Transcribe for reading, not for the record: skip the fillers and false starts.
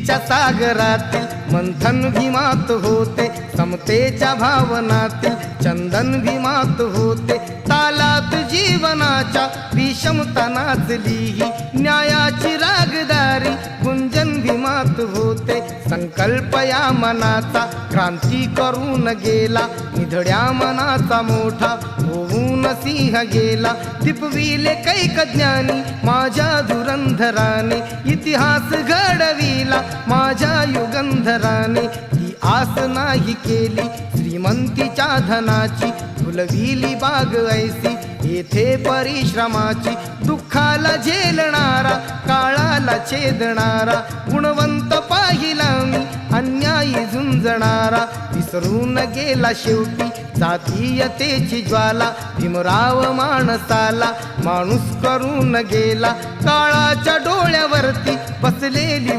बुद्धीच्या सागरातील मंथन भीमात होते, समतेच्या भावनातील चंदन भीमात होते, तालात जीवनाच्या विषमता नाचली ही न्यायाची रागदारी गुंजन भीमात होते। संकल्प या मनाचा क्रांती करून गेला, निधड्या मनाचा मोठा होऊन सिंह गेला। दिपविले कैक ज्ञानी माझ्या धुरंधराने, इतिहास घडविला माझ्या युगंधराने। ती आस नाही केली श्रीमंतीच्या धनाची, फुलविली बाग ऐसी येथे परिश्रमाची। दुःखाला झेलणारा काळाला छेदणारा, गुणवंत पाहिला मी अन्यायी झुंजणारा। विसरून गेला शेवटी जातीयतेची ज्वाला, भीमराव माणसाला माणूस करून गेला। काळाच्या डोळ्यावरती बसलेली